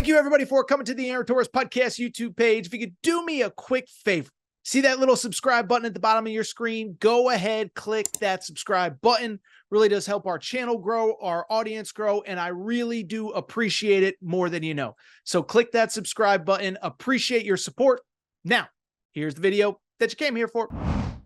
Thank you, everybody, for coming to the Aaron Torres Podcast YouTube page. If you could do me a quick favor, see that little subscribe button at the bottom of your screen? Go ahead, click that subscribe button. Really does help our channel grow, our audience grow, and I really do appreciate it more than you know. So click that subscribe button. Appreciate your support. Now, here's the video that you came here for. Tell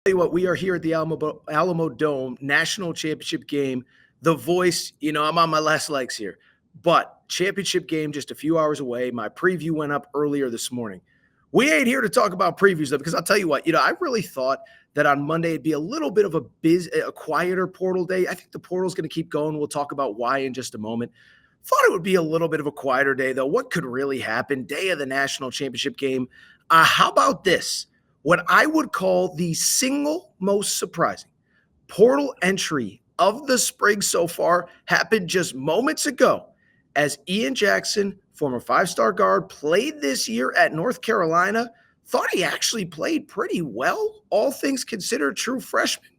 you what, we are here at the Alamo Dome National Championship game. The voice, I'm on my last legs here, but championship game just a few hours away. My preview went up earlier this morning. We ain't here to talk about previews though, because I'll tell you what, I really thought that on Monday it'd be a little bit of a quieter portal day. I think the portal's going to keep going. We'll talk about why in just a moment. Thought it would be a little bit of a quieter day though. What could really happen? Day of the national championship game. How about this? What I would call the single most surprising portal entry of the spring so far happened just moments ago as Ian Jackson, former five-star guard, played this year at North Carolina. Thought he actually played pretty well, all things considered, true freshman.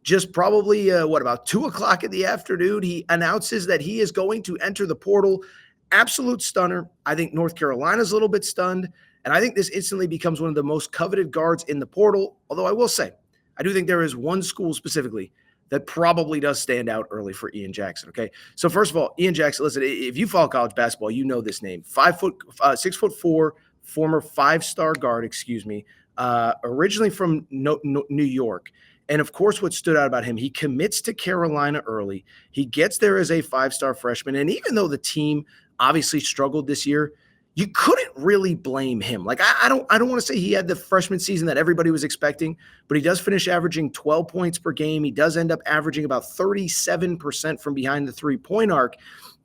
Just probably, about 2 o'clock in the afternoon, he announces that he is going to enter the portal. Absolute stunner. I think North Carolina's a little bit stunned, and I think this instantly becomes one of the most coveted guards in the portal, although I will say, I do think there is one school specifically that probably does stand out early for Ian Jackson, okay? So first of all, Ian Jackson, listen, if you follow college basketball, you know this name. 6'4", former five-star guard, originally from New York. And of course, what stood out about him, he commits to Carolina early. He gets there as a five-star freshman. And even though the team obviously struggled this year, you couldn't really blame him. Like, I don't want to say he had the freshman season that everybody was expecting, but he does finish averaging 12 points per game. He does end up averaging about 37% from behind the three-point arc.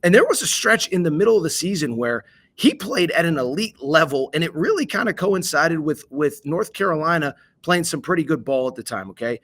And there was a stretch in the middle of the season where he played at an elite level, and it really kind of coincided with North Carolina playing some pretty good ball at the time, okay?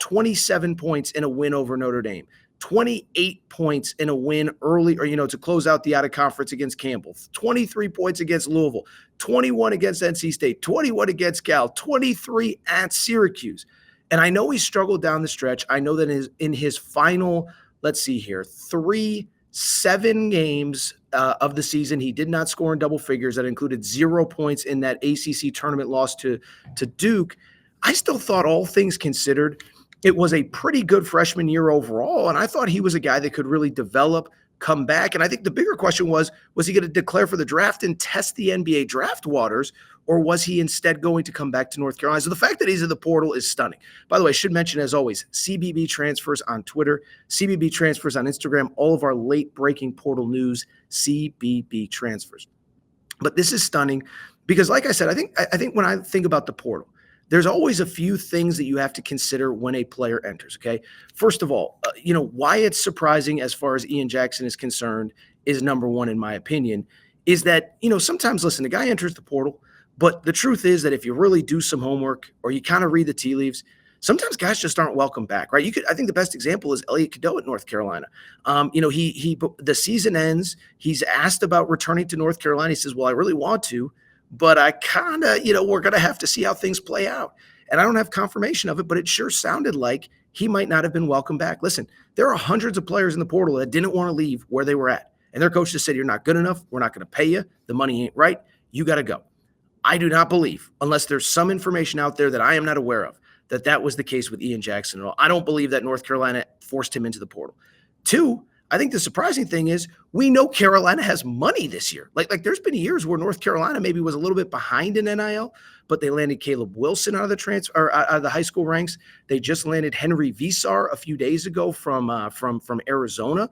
27 points in a win over Notre Dame. 28 points in a win early, to close out the out-of-conference against Campbell. 23 points against Louisville. 21 against NC State. 21 against Cal. 23 at Syracuse. And I know he struggled down the stretch. I know that in his final, 7 games of the season, he did not score in double figures. That included 0 points in that ACC tournament loss to Duke. I still thought, all things considered, it was a pretty good freshman year overall, and I thought he was a guy that could really develop, come back. And I think the bigger question was he going to declare for the draft and test the NBA draft waters, or was he instead going to come back to North Carolina? So the fact that he's in the portal is stunning. By the way, I should mention, as always, CBB Transfers on Twitter, CBB Transfers on Instagram, all of our late-breaking portal news, CBB Transfers. But this is stunning because, like I said, I think when I think about the portal, there's always a few things that you have to consider when a player enters, okay? First of all, why it's surprising as far as Ian Jackson is concerned is number one, in my opinion, is that, sometimes, listen, the guy enters the portal, but the truth is that if you really do some homework or you kind of read the tea leaves, sometimes guys just aren't welcome back, right? I think the best example is Elliot Cadeau at North Carolina. The season ends. He's asked about returning to North Carolina. He says, well, I really want to, but I kind of, we're going to have to see how things play out. And I don't have confirmation of it, but it sure sounded like he might not have been welcome back. Listen, there are hundreds of players in the portal that didn't want to leave where they were at. And their coach just said, you're not good enough. We're not going to pay you. The money ain't right. You got to go. I do not believe, unless there's some information out there that I am not aware of, that was the case with Ian Jackson at all. I don't believe that North Carolina forced him into the portal. 2, I think the surprising thing is we know Carolina has money this year. Like there's been years where North Carolina maybe was a little bit behind in NIL, but they landed Caleb Wilson out of the transfer or out of the high school ranks. They just landed Henry Visar a few days ago from Arizona.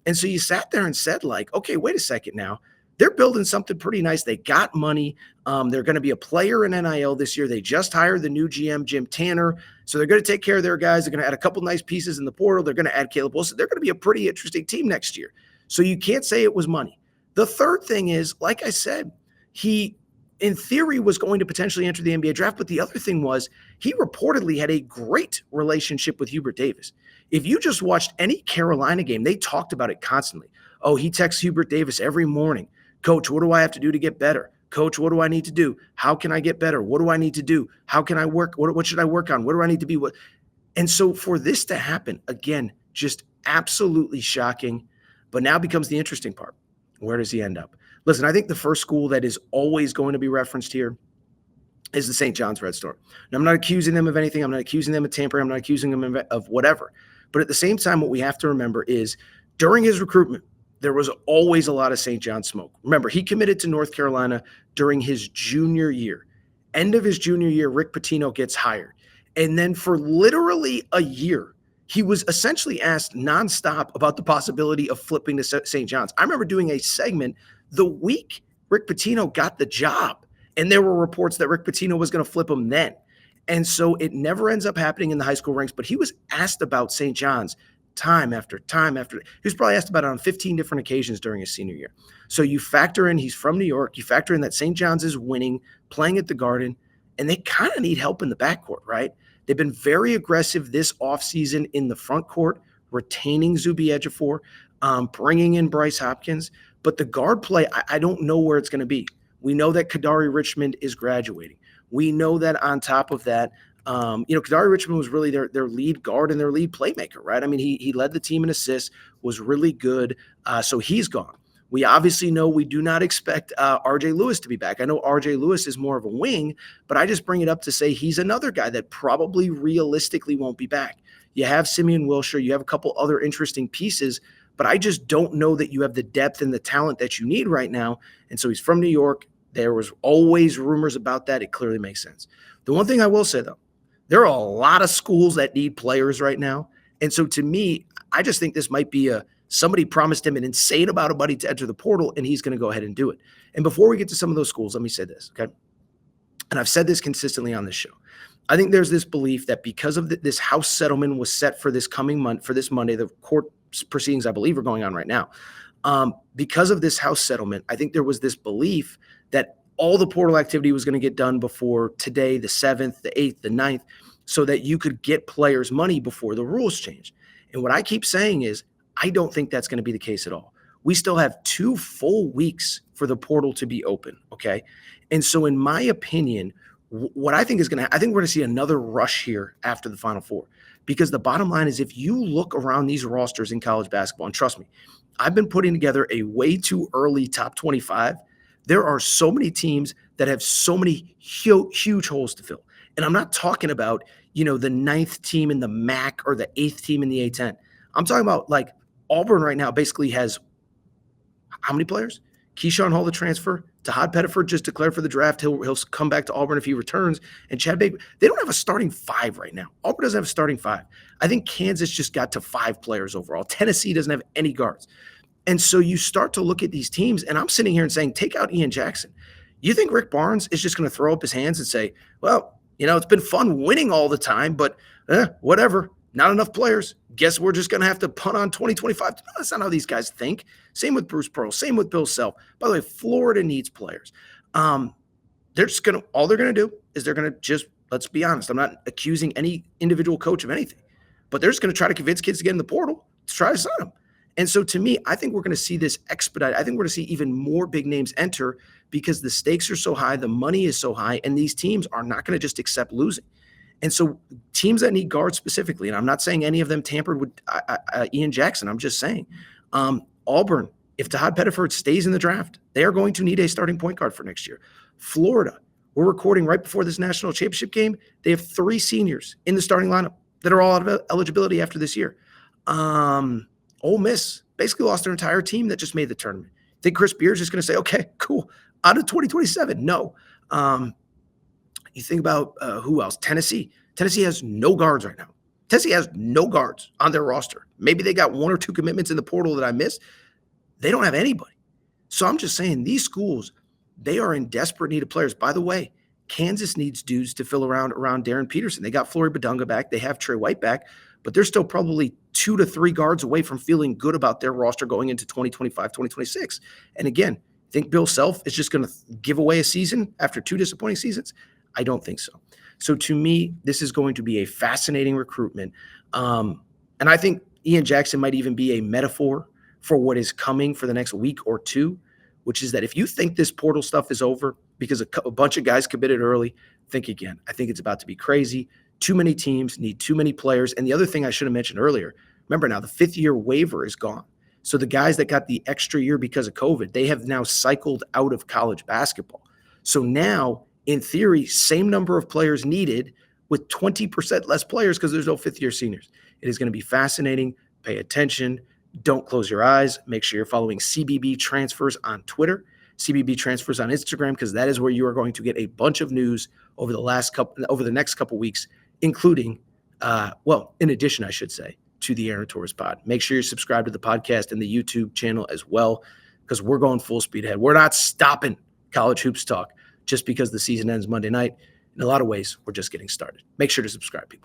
And so you sat there and said, okay, wait a second now. They're building something pretty nice. They got money. They're going to be a player in NIL this year. They just hired the new GM, Jim Tanner. So they're going to take care of their guys. They're going to add a couple nice pieces in the portal. They're going to add Caleb Wilson. They're going to be a pretty interesting team next year. So you can't say it was money. The third thing is, like I said, he, in theory, was going to potentially enter the NBA draft. But the other thing was he reportedly had a great relationship with Hubert Davis. If you just watched any Carolina game, they talked about it constantly. Oh, he texts Hubert Davis every morning. Coach, what do I have to do to get better? Coach, what do I need to do? How can I get better? What do I need to do? How can I work? What should I work on? What do I need to be? And so for this to happen, again, just absolutely shocking. But now becomes the interesting part. Where does he end up? Listen, I think the first school that is always going to be referenced here is the St. John's Red Storm. Now, I'm not accusing them of anything. I'm not accusing them of tampering. I'm not accusing them of whatever. But at the same time, what we have to remember is during his recruitment, there was always a lot of St. John's smoke. Remember, he committed to North Carolina during his junior year. End of his junior year, Rick Pitino gets hired. And then for literally a year, he was essentially asked nonstop about the possibility of flipping to St. John's. I remember doing a segment the week Rick Pitino got the job, and there were reports that Rick Pitino was going to flip him then. And so it never ends up happening in the high school ranks, but he was asked about St. John's time after time after. He was probably asked about it on 15 different occasions during his senior year. So you factor in he's from New York, you factor in that St. John's is winning, playing at the Garden, and they kind of need help in the backcourt, right? They've been very aggressive this offseason in the front court, retaining Zuby Ejiofor, bringing in Bryce Hopkins. But the guard play, I don't know where it's going to be. We know that Kadari Richmond is graduating. We know that on top of that, Kadari Richmond was really their lead guard and their lead playmaker, right? I mean, he led the team in assists, was really good. So he's gone. We obviously know we do not expect RJ Lewis to be back. I know RJ Lewis is more of a wing, but I just bring it up to say he's another guy that probably realistically won't be back. You have Simeon Wilshire, you have a couple other interesting pieces, but I just don't know that you have the depth and the talent that you need right now. And so he's from New York. There was always rumors about that. It clearly makes sense. The one thing I will say, though, there are a lot of schools that need players right now. And so to me, I just think this might be somebody promised him an insane amount of money to enter the portal, and he's going to go ahead and do it. And before we get to some of those schools, let me say this, okay? And I've said this consistently on this show. I think there's this belief that because of this House settlement was set for this coming month, for this Monday, the court proceedings, I believe, are going on right now. Because of this House settlement, I think there was this belief that all the portal activity was going to get done before today, the 7th, the 8th, the 9th, so that you could get players money before the rules change. And what I keep saying is, I don't think that's going to be the case at all. We still have 2 full weeks for the portal to be open, okay? And so in my opinion, what I think is going to I think we're going to see another rush here after the Final Four, because the bottom line is if you look around these rosters in college basketball, and trust me, I've been putting together a way too early top 25. There are so many teams that have so many huge holes to fill. And I'm not talking about, the 9th team in the MAC or the 8th team in the A10. I'm talking about like Auburn right now basically has how many players? Keyshawn Hall, the transfer. Tahad Pettiford just declared for the draft. He'll come back to Auburn if he returns. And Chad Baker. They don't have a starting 5 right now. Auburn doesn't have a starting 5. I think Kansas just got to 5 players overall. Tennessee doesn't have any guards. And so you start to look at these teams, and I'm sitting here and saying, take out Ian Jackson. You think Rick Barnes is just going to throw up his hands and say, well, it's been fun winning all the time, but whatever. Not enough players. Guess we're just going to have to punt on 2025. No, that's not how these guys think. Same with Bruce Pearl. Same with Bill Self. By the way, Florida needs players. All they're going to do is they're going to just, let's be honest, I'm not accusing any individual coach of anything, but they're just going to try to convince kids to get in the portal to try to sign them. And so to me, I think we're going to see this expedite. I think we're going to see even more big names enter because the stakes are so high, the money is so high, and these teams are not going to just accept losing. And so teams that need guards specifically, and I'm not saying any of them tampered with Ian Jackson. I'm just saying Auburn, if Tahad Pettiford stays in the draft, they are going to need a starting point guard for next year. Florida, we're recording right before this national championship game. They have 3 seniors in the starting lineup that are all out of eligibility after this year. Ole Miss basically lost their entire team that just made the tournament. Think Chris Beard's just going to say, okay, cool, out of 2027? No. You think about who else? Tennessee. Tennessee has no guards right now. Tennessee has no guards on their roster. Maybe they got 1 or 2 commitments in the portal that I missed. They don't have anybody. So I'm just saying these schools, they are in desperate need of players. By the way, Kansas needs dudes to fill around Darren Peterson. They got Flory Badunga back. They have Trey White back, but they're still probably 2 to 3 guards away from feeling good about their roster going into 2025, 2026. And again, think Bill Self is just going to give away a season after 2 disappointing seasons? I don't think so. So to me, this is going to be a fascinating recruitment. And I think Ian Jackson might even be a metaphor for what is coming for the next week or 2, which is that if you think this portal stuff is over because a bunch of guys committed early, think again. I think it's about to be crazy. Too many teams need too many players. And the other thing I should have mentioned earlier, remember now the 5th-year waiver is gone. So the guys that got the extra year because of COVID, they have now cycled out of college basketball. So now, in theory, same number of players needed with 20% less players because there's no fifth-year seniors. It is going to be fascinating. Pay attention. Don't close your eyes. Make sure you're following CBB Transfers on Twitter, CBB Transfers on Instagram, because that is where you are going to get a bunch of news over the next couple weeks, including, in addition, I should say, to the Aaron Torres pod. Make sure you're subscribed to the podcast and the YouTube channel as well, because we're going full speed ahead. We're not stopping college hoops talk just because the season ends Monday night. In a lot of ways, we're just getting started. Make sure to subscribe, people.